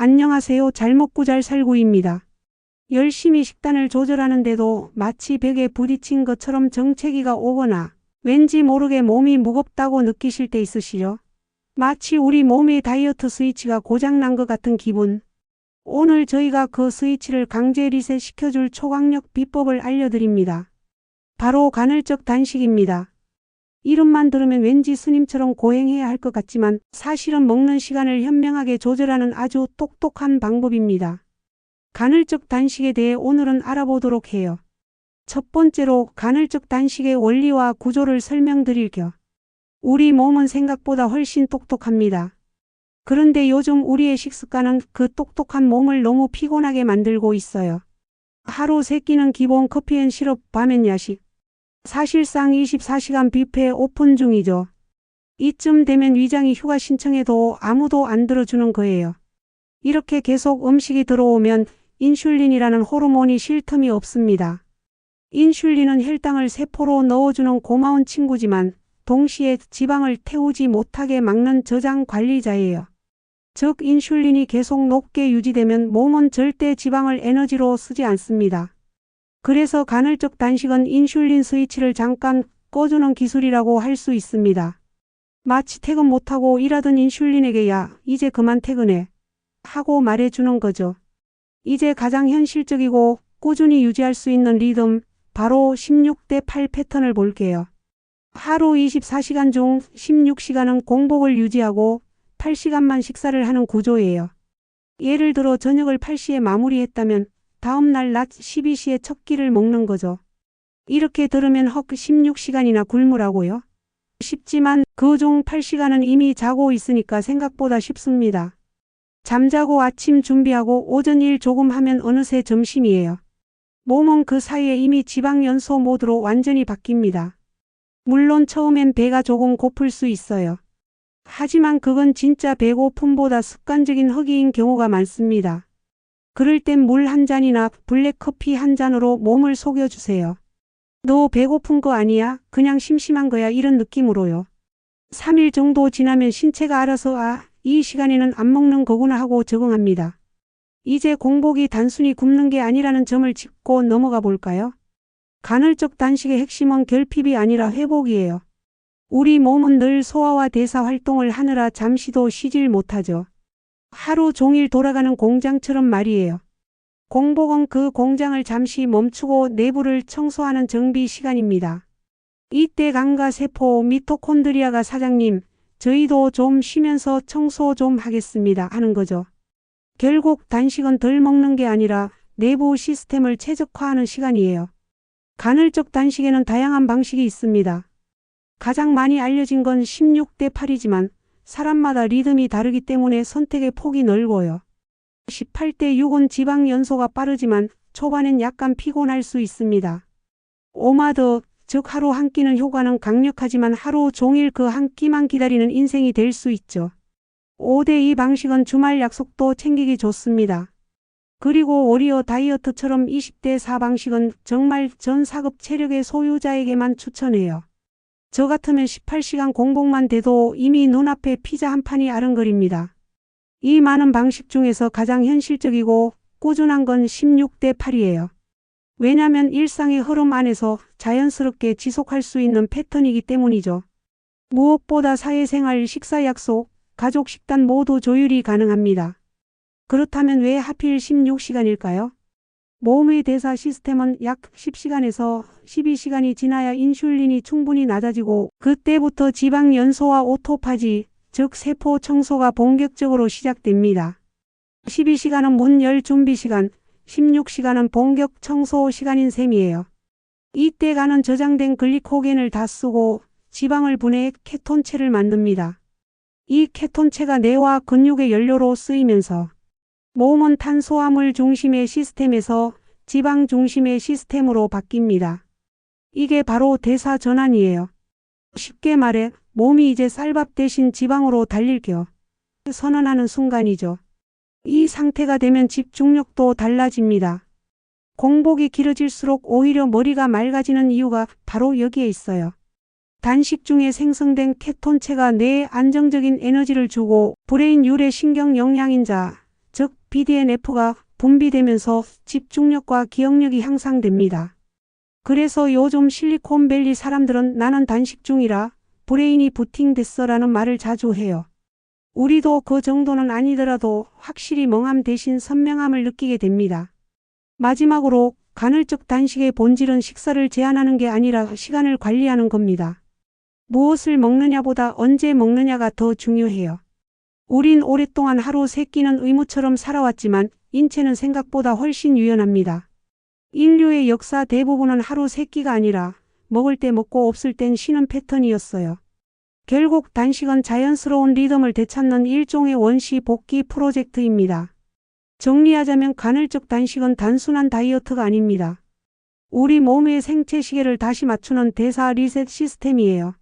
안녕하세요. 잘 먹고 잘 살고입니다. 열심히 식단을 조절하는데도 마치 벽에 부딪힌 것처럼 정체기가 오거나 왠지 모르게 몸이 무겁다고 느끼실 때 있으시죠? 마치 우리 몸의 다이어트 스위치가 고장난 것 같은 기분. 오늘 저희가 그 스위치를 강제 리셋 시켜줄 초강력 비법을 알려드립니다. 바로 간헐적 단식입니다. 이름만 들으면 왠지 스님처럼 고행해야 할 것 같지만 사실은 먹는 시간을 현명하게 조절하는 아주 똑똑한 방법입니다. 간헐적 단식에 대해 오늘은 알아보도록 해요. 첫 번째로 간헐적 단식의 원리와 구조를 설명드릴 겸 우리 몸은 생각보다 훨씬 똑똑합니다. 그런데 요즘 우리의 식습관은 그 똑똑한 몸을 너무 피곤하게 만들고 있어요. 하루 3끼는 기본 커피 앤 시럽, 밤엔 야식. 사실상 24시간 뷔페 오픈 중이죠. 이쯤 되면 위장이 휴가 신청해도 아무도 안 들어주는 거예요. 이렇게 계속 음식이 들어오면 인슐린이라는 호르몬이 쉴 틈이 없습니다. 인슐린은 혈당을 세포로 넣어주는 고마운 친구지만 동시에 지방을 태우지 못하게 막는 저장 관리자예요. 즉 인슐린이 계속 높게 유지되면 몸은 절대 지방을 에너지로 쓰지 않습니다. 그래서 간헐적 단식은 인슐린 스위치를 잠깐 꺼주는 기술이라고 할 수 있습니다. 마치 퇴근 못하고 일하던 인슐린에게 야, 이제 그만 퇴근해 하고 말해주는 거죠. 이제 가장 현실적이고 꾸준히 유지할 수 있는 리듬, 바로 16대8 패턴을 볼게요. 하루 24시간 중 16시간은 공복을 유지하고 8시간만 식사를 하는 구조예요. 예를 들어 저녁을 8시에 마무리했다면 다음날 낮 12시에 첫 끼를 먹는 거죠. 이렇게 들으면 헉 16시간이나 굶으라고요? 쉽지만 그중 8시간은 이미 자고 있으니까 생각보다 쉽습니다. 잠자고 아침 준비하고 오전 일 조금 하면 어느새 점심이에요. 몸은 그 사이에 이미 지방 연소 모드로 완전히 바뀝니다. 물론 처음엔 배가 조금 고플 수 있어요. 하지만 그건 진짜 배고픔보다 습관적인 허기인 경우가 많습니다. 그럴 땐 물 한 잔이나 블랙커피 한 잔으로 몸을 속여주세요. 너 배고픈 거 아니야? 그냥 심심한 거야, 이런 느낌으로요. 3일 정도 지나면 신체가 알아서 이 시간에는 안 먹는 거구나 하고 적응합니다. 이제 공복이 단순히 굶는 게 아니라는 점을 짚고 넘어가 볼까요? 간헐적 단식의 핵심은 결핍이 아니라 회복이에요. 우리 몸은 늘 소화와 대사 활동을 하느라 잠시도 쉬질 못하죠. 하루 종일 돌아가는 공장처럼 말이에요. 공복은 그 공장을 잠시 멈추고 내부를 청소하는 정비 시간입니다. 이때 간과 세포, 미토콘드리아가 사장님, 저희도 좀 쉬면서 청소 좀 하겠습니다 하는 거죠. 결국 단식은 덜 먹는 게 아니라 내부 시스템을 최적화하는 시간이에요. 간헐적 단식에는 다양한 방식이 있습니다. 가장 많이 알려진 건 16대8이지만 사람마다 리듬이 다르기 때문에 선택의 폭이 넓어요. 18대6은 지방 연소가 빠르지만 초반엔 약간 피곤할 수 있습니다. 오마드, 즉 하루 한 끼는 효과는 강력하지만 하루 종일 그 한 끼만 기다리는 인생이 될 수 있죠. 5대2 방식은 주말 약속도 챙기기 좋습니다. 그리고 워리어 다이어트처럼 20대4 방식은 정말 전 사급 체력의 소유자에게만 추천해요. 저 같으면 18시간 공복만 돼도 이미 눈앞에 피자 한 판이 아른거립니다. 이 많은 방식 중에서 가장 현실적이고 꾸준한 건 16대8이에요. 왜냐면 일상의 흐름 안에서 자연스럽게 지속할 수 있는 패턴이기 때문이죠. 무엇보다 사회생활, 식사 약속, 가족 식단 모두 조율이 가능합니다. 그렇다면 왜 하필 16시간일까요? 몸의 대사 시스템은 약 10시간에서 12시간이 지나야 인슐린이 충분히 낮아지고 그때부터 지방 연소와 오토파지, 즉 세포 청소가 본격적으로 시작됩니다. 12시간은 문 열 준비 시간, 16시간은 본격 청소 시간인 셈이에요. 이때 간은 저장된 글리코겐을 다 쓰고 지방을 분해해 케톤체를 만듭니다. 이 케톤체가 뇌와 근육의 연료로 쓰이면서 몸은 탄수화물 중심의 시스템에서 지방 중심의 시스템으로 바뀝니다. 이게 바로 대사 전환이에요. 쉽게 말해 몸이 이제 쌀밥 대신 지방으로 달릴 겸 선언하는 순간이죠. 이 상태가 되면 집중력도 달라집니다. 공복이 길어질수록 오히려 머리가 맑아지는 이유가 바로 여기에 있어요. 단식 중에 생성된 케톤체가 뇌에 안정적인 에너지를 주고 브레인 유래 신경 영양인자, 즉 BDNF가 분비되면서 집중력과 기억력이 향상됩니다. 그래서 요즘 실리콘밸리 사람들은 나는 단식 중이라 브레인이 부팅됐어 라는 말을 자주 해요. 우리도 그 정도는 아니더라도 확실히 멍함 대신 선명함을 느끼게 됩니다. 마지막으로 간헐적 단식의 본질은 식사를 제한하는 게 아니라 시간을 관리하는 겁니다. 무엇을 먹느냐보다 언제 먹느냐가 더 중요해요. 우린 오랫동안 하루 3끼는 의무처럼 살아왔지만 인체는 생각보다 훨씬 유연합니다. 인류의 역사 대부분은 하루 3끼가 아니라 먹을 때 먹고 없을 땐 쉬는 패턴이었어요. 결국 단식은 자연스러운 리듬을 되찾는 일종의 원시 복귀 프로젝트입니다. 정리하자면 간헐적 단식은 단순한 다이어트가 아닙니다. 우리 몸의 생체 시계를 다시 맞추는 대사 리셋 시스템이에요.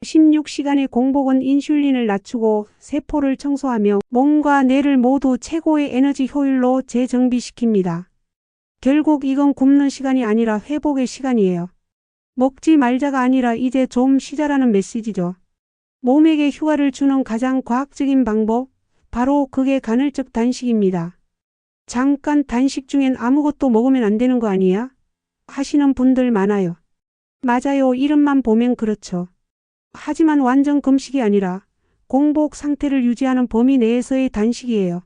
16시간의 공복은 인슐린을 낮추고 세포를 청소하며 몸과 뇌를 모두 최고의 에너지 효율로 재정비시킵니다. 결국 이건 굶는 시간이 아니라 회복의 시간이에요. 먹지 말자가 아니라 이제 좀 쉬자라는 메시지죠. 몸에게 휴가를 주는 가장 과학적인 방법, 바로 그게 간헐적 단식입니다. 잠깐 단식 중엔 아무것도 먹으면 안 되는 거 아니야? 하시는 분들 많아요. 맞아요. 이름만 보면 그렇죠. 하지만 완전 금식이 아니라 공복 상태를 유지하는 범위 내에서의 단식이에요.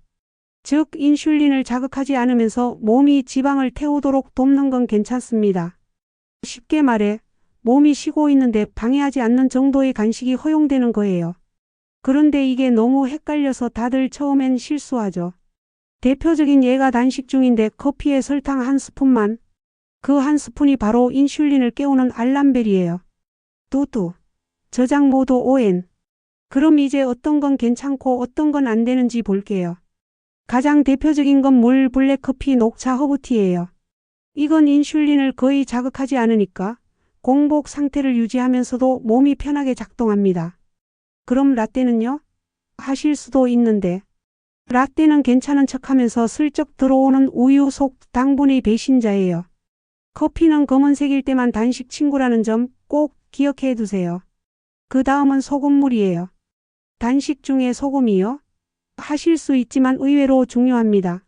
즉 인슐린을 자극하지 않으면서 몸이 지방을 태우도록 돕는 건 괜찮습니다. 쉽게 말해 몸이 쉬고 있는데 방해하지 않는 정도의 간식이 허용되는 거예요. 그런데 이게 너무 헷갈려서 다들 처음엔 실수하죠. 대표적인 예가 단식 중인데 커피에 설탕 1스푼만. 그 1스푼이 바로 인슐린을 깨우는 알람벨이에요. 뚜뚜. 저장 모드 ON. 그럼 이제 어떤 건 괜찮고 어떤 건 안 되는지 볼게요. 가장 대표적인 건 물, 블랙커피, 녹차, 허브티예요. 이건 인슐린을 거의 자극하지 않으니까 공복 상태를 유지하면서도 몸이 편하게 작동합니다. 그럼 라떼는요? 하실 수도 있는데 라떼는 괜찮은 척하면서 슬쩍 들어오는 우유 속 당분의 배신자예요. 커피는 검은색일 때만 단식 친구라는 점 꼭 기억해 두세요. 그 다음은 소금물이에요. 단식 중에 소금이요? 하실 수 있지만 의외로 중요합니다.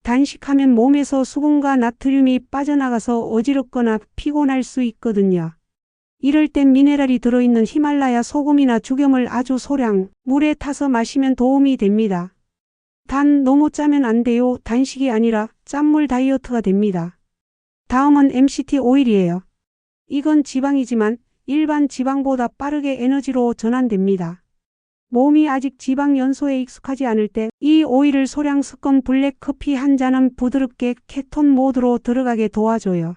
단식하면 몸에서 수분과 나트륨이 빠져나가서 어지럽거나 피곤할 수 있거든요. 이럴 땐 미네랄이 들어있는 히말라야 소금이나 죽염을 아주 소량 물에 타서 마시면 도움이 됩니다. 단 너무 짜면 안 돼요. 단식이 아니라 짠물 다이어트가 됩니다. 다음은 MCT 오일이에요. 이건 지방이지만 일반 지방보다 빠르게 에너지로 전환됩니다. 몸이 아직 지방 연소에 익숙하지 않을 때 이 오일을 소량 섞은 블랙 커피 한 잔은 부드럽게 케톤 모드로 들어가게 도와줘요.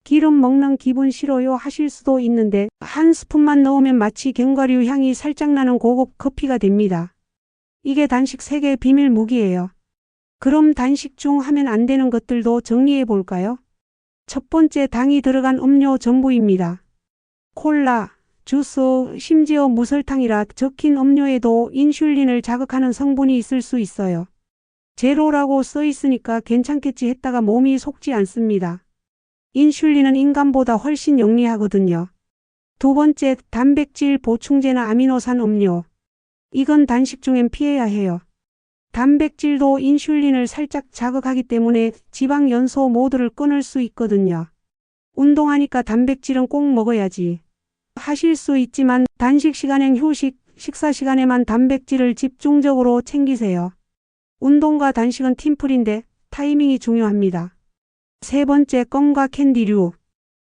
기름 먹는 기분 싫어요 하실 수도 있는데 1스푼만 넣으면 마치 견과류 향이 살짝 나는 고급 커피가 됩니다. 이게 단식 세계의 비밀 무기예요. 그럼 단식 중 하면 안 되는 것들도 정리해 볼까요? 첫 번째 당이 들어간 음료 전부입니다. 콜라, 주스, 심지어 무설탕이라 적힌 음료에도 인슐린을 자극하는 성분이 있을 수 있어요. 제로라고 써 있으니까 괜찮겠지 했다가 몸이 속지 않습니다. 인슐린은 인간보다 훨씬 영리하거든요. 두 번째, 단백질 보충제나 아미노산 음료. 이건 단식 중엔 피해야 해요. 단백질도 인슐린을 살짝 자극하기 때문에 지방 연소 모드를 끊을 수 있거든요. 운동하니까 단백질은 꼭 먹어야지. 하실 수 있지만 단식 시간엔 휴식, 식사 시간에만 단백질을 집중적으로 챙기세요. 운동과 단식은 팀플인데 타이밍이 중요합니다. 세 번째, 껌과 캔디류.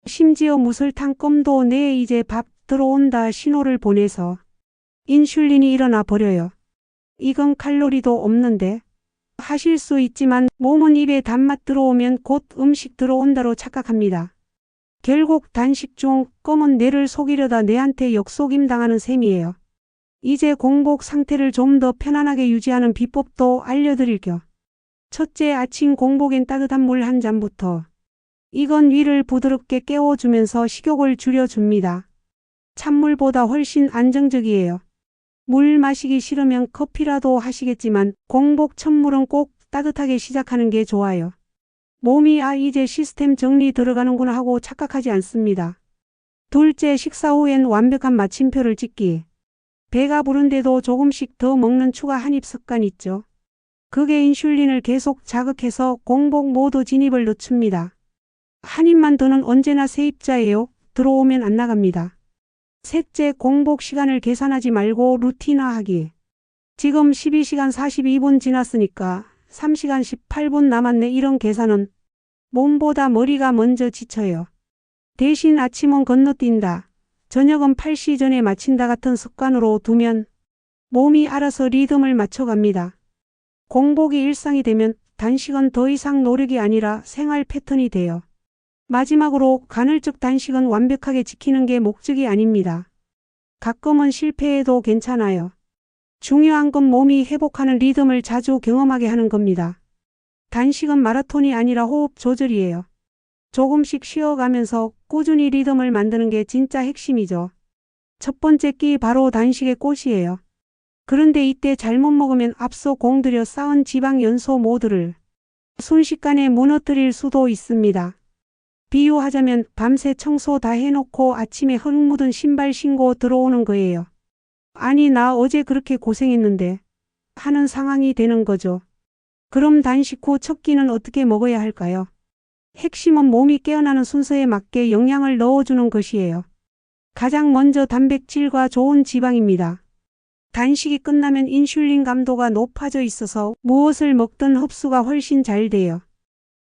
심지어 무설탕 껌도 뇌에 이제 밥 들어온다 신호를 보내서 인슐린이 일어나 버려요. 이건 칼로리도 없는데 하실 수 있지만 몸은 입에 단맛 들어오면 곧 음식 들어온다로 착각합니다. 결국 단식 중 껌은 뇌를 속이려다 뇌한테 역속임 당하는 셈이에요. 이제 공복 상태를 좀 더 편안하게 유지하는 비법도 알려드릴게요. 첫째, 아침 공복엔 따뜻한 물 한 잔부터. 이건 위를 부드럽게 깨워주면서 식욕을 줄여줍니다. 찬물보다 훨씬 안정적이에요. 물 마시기 싫으면 커피라도 하시겠지만 공복 첫 물은 꼭 따뜻하게 시작하는 게 좋아요. 몸이 이제 시스템 정리 들어가는구나 하고 착각하지 않습니다. 둘째, 식사 후엔 완벽한 마침표를 찍기. 배가 부른데도 조금씩 더 먹는 추가 한입 습관 있죠. 그게 인슐린을 계속 자극해서 공복 모드 진입을 늦춥니다. 한 입만 더는 언제나 세입자예요. 들어오면 안 나갑니다. 셋째, 공복 시간을 계산하지 말고 루틴화하기. 지금 12시간 42분 지났으니까 3시간 18분 남았네. 이런 계산은 몸보다 머리가 먼저 지쳐요. 대신 아침은 건너뛴다, 저녁은 8시 전에 마친다 같은 습관으로 두면 몸이 알아서 리듬을 맞춰갑니다. 공복이 일상이 되면 단식은 더 이상 노력이 아니라 생활 패턴이 돼요. 마지막으로 간헐적 단식은 완벽하게 지키는 게 목적이 아닙니다. 가끔은 실패해도 괜찮아요. 중요한 건 몸이 회복하는 리듬을 자주 경험하게 하는 겁니다. 단식은 마라톤이 아니라 호흡 조절이에요. 조금씩 쉬어가면서 꾸준히 리듬을 만드는 게 진짜 핵심이죠. 첫 번째 끼 바로 단식의 꽃이에요. 그런데 이때 잘못 먹으면 앞서 공들여 쌓은 지방 연소 모두를 순식간에 무너뜨릴 수도 있습니다. 비유하자면 밤새 청소 다 해놓고 아침에 흙 묻은 신발 신고 들어오는 거예요. 아니, 나 어제 그렇게 고생했는데 하는 상황이 되는 거죠. 그럼 단식 후 첫 끼는 어떻게 먹어야 할까요? 핵심은 몸이 깨어나는 순서에 맞게 영양을 넣어주는 것이에요. 가장 먼저 단백질과 좋은 지방입니다. 단식이 끝나면 인슐린 감도가 높아져 있어서 무엇을 먹든 흡수가 훨씬 잘 돼요.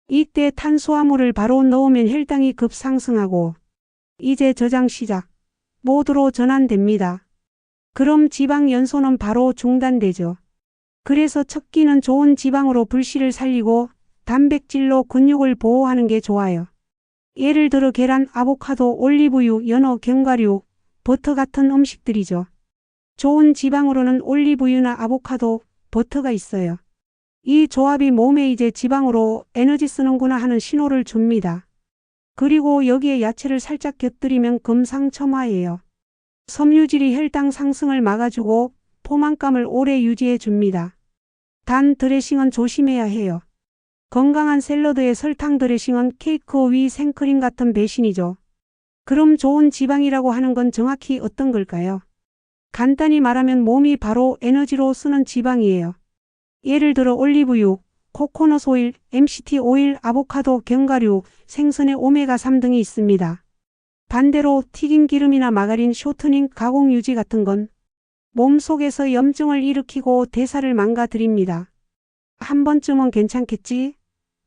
이때 탄수화물을 바로 넣으면 혈당이 급상승하고 이제 저장 시작 모드로 전환됩니다. 그럼 지방 연소는 바로 중단되죠. 그래서 첫 끼는 좋은 지방으로 불씨를 살리고 단백질로 근육을 보호하는 게 좋아요. 예를 들어 계란, 아보카도, 올리브유, 연어, 견과류, 버터 같은 음식들이죠. 좋은 지방으로는 올리브유나 아보카도, 버터가 있어요. 이 조합이 몸에 이제 지방으로 에너지 쓰는구나 하는 신호를 줍니다. 그리고 여기에 야채를 살짝 곁들이면 금상첨화예요. 섬유질이 혈당 상승을 막아주고 포만감을 오래 유지해 줍니다. 단 드레싱은 조심해야 해요. 건강한 샐러드에 설탕 드레싱은 케이크 위 생크림 같은 배신이죠. 그럼 좋은 지방이라고 하는 건 정확히 어떤 걸까요? 간단히 말하면 몸이 바로 에너지로 쓰는 지방이에요. 예를 들어 올리브유, 코코넛 오일, MCT 오일, 아보카도, 견과류, 생선의 오메가3 등이 있습니다. 반대로 튀긴 기름이나 마가린, 쇼트닝, 가공 유지 같은 건 몸속에서 염증을 일으키고 대사를 망가뜨립니다. 한 번쯤은 괜찮겠지?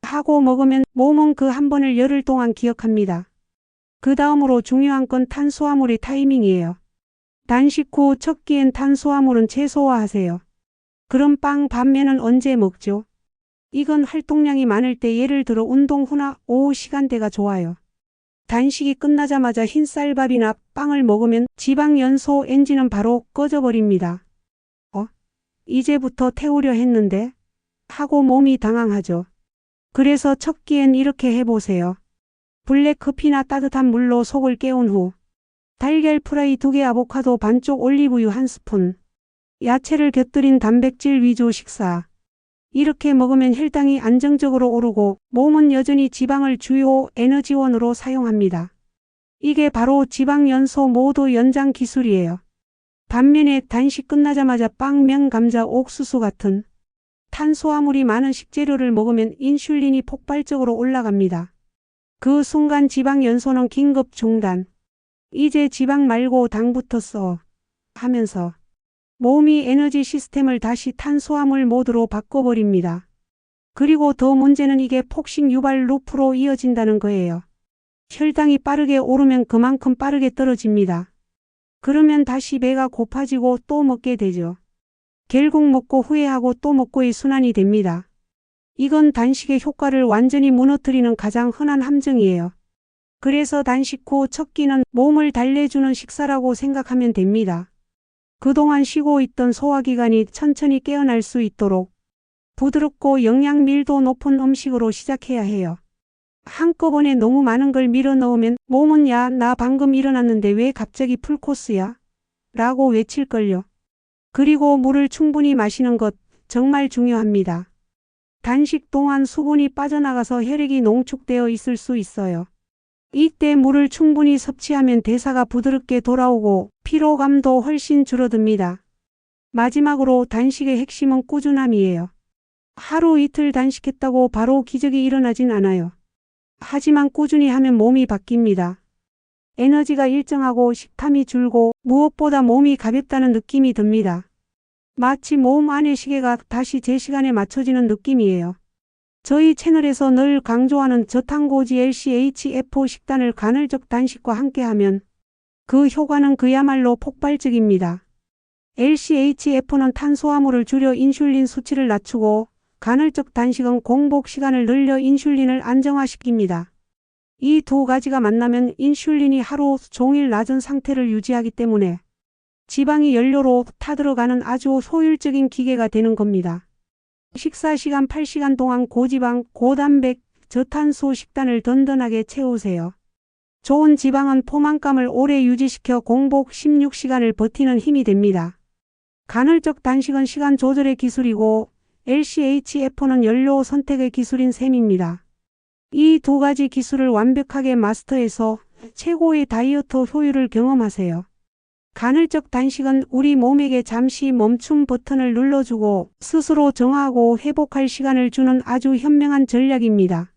하고 먹으면 몸은 그 한 번을 열흘 동안 기억합니다. 그 다음으로 중요한 건 탄수화물의 타이밍이에요. 단식 후 첫 끼엔 탄수화물은 최소화하세요. 그럼 빵, 반면은 언제 먹죠? 이건 활동량이 많을 때, 예를 들어 운동 후나 오후 시간대가 좋아요. 단식이 끝나자마자 흰쌀밥이나 빵을 먹으면 지방 연소 엔진은 바로 꺼져버립니다. 이제부터 태우려 했는데? 하고 몸이 당황하죠. 그래서 첫 끼엔 이렇게 해보세요. 블랙커피나 따뜻한 물로 속을 깨운 후 달걀 프라이 2개, 아보카도 반쪽, 올리브유 1스푼, 야채를 곁들인 단백질 위주 식사. 이렇게 먹으면 혈당이 안정적으로 오르고 몸은 여전히 지방을 주요 에너지원으로 사용합니다. 이게 바로 지방 연소 모드 연장 기술이에요. 반면에 단식 끝나자마자 빵, 면, 감자, 옥수수 같은 탄수화물이 많은 식재료를 먹으면 인슐린이 폭발적으로 올라갑니다. 그 순간 지방 연소는 긴급 중단. 이제 지방 말고 당부터 써 하면서 몸이 에너지 시스템을 다시 탄수화물 모드로 바꿔버립니다. 그리고 더 문제는 이게 폭식 유발 루프로 이어진다는 거예요. 혈당이 빠르게 오르면 그만큼 빠르게 떨어집니다. 그러면 다시 배가 고파지고 또 먹게 되죠. 결국 먹고 후회하고 또 먹고의 순환이 됩니다. 이건 단식의 효과를 완전히 무너뜨리는 가장 흔한 함정이에요. 그래서 단식 후 첫 끼는 몸을 달래주는 식사라고 생각하면 됩니다. 그동안 쉬고 있던 소화기관이 천천히 깨어날 수 있도록 부드럽고 영양 밀도 높은 음식으로 시작해야 해요. 한꺼번에 너무 많은 걸 밀어 넣으면 몸은 야, 나 방금 일어났는데 왜 갑자기 풀코스야? 라고 외칠걸요. 그리고 물을 충분히 마시는 것 정말 중요합니다. 단식 동안 수분이 빠져나가서 혈액이 농축되어 있을 수 있어요. 이때 물을 충분히 섭취하면 대사가 부드럽게 돌아오고 피로감도 훨씬 줄어듭니다. 마지막으로 단식의 핵심은 꾸준함이에요. 하루 이틀 단식했다고 바로 기적이 일어나진 않아요. 하지만 꾸준히 하면 몸이 바뀝니다. 에너지가 일정하고 식탐이 줄고 무엇보다 몸이 가볍다는 느낌이 듭니다. 마치 몸 안의 시계가 다시 제 시간에 맞춰지는 느낌이에요. 저희 채널에서 늘 강조하는 저탄고지 LCHF 식단을 간헐적 단식과 함께하면 그 효과는 그야말로 폭발적입니다. LCHF는 탄수화물을 줄여 인슐린 수치를 낮추고 간헐적 단식은 공복 시간을 늘려 인슐린을 안정화시킵니다. 이 두 가지가 만나면 인슐린이 하루 종일 낮은 상태를 유지하기 때문에 지방이 연료로 타들어가는 아주 효율적인 기계가 되는 겁니다. 식사 시간 8시간 동안 고지방, 고단백, 저탄수 식단을 든든하게 채우세요. 좋은 지방은 포만감을 오래 유지시켜 공복 16시간을 버티는 힘이 됩니다. 간헐적 단식은 시간 조절의 기술이고 LCHF는 연료 선택의 기술인 셈입니다. 이 두 가지 기술을 완벽하게 마스터해서 최고의 다이어트 효율을 경험하세요. 간헐적 단식은 우리 몸에게 잠시 멈춤 버튼을 눌러주고 스스로 정화하고 회복할 시간을 주는 아주 현명한 전략입니다.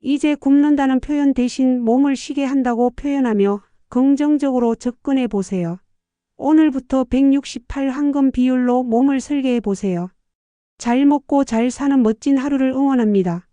이제 굶는다는 표현 대신 몸을 쉬게 한다고 표현하며 긍정적으로 접근해 보세요. 오늘부터 168 황금 비율로 몸을 설계해 보세요. 잘 먹고 잘 사는 멋진 하루를 응원합니다.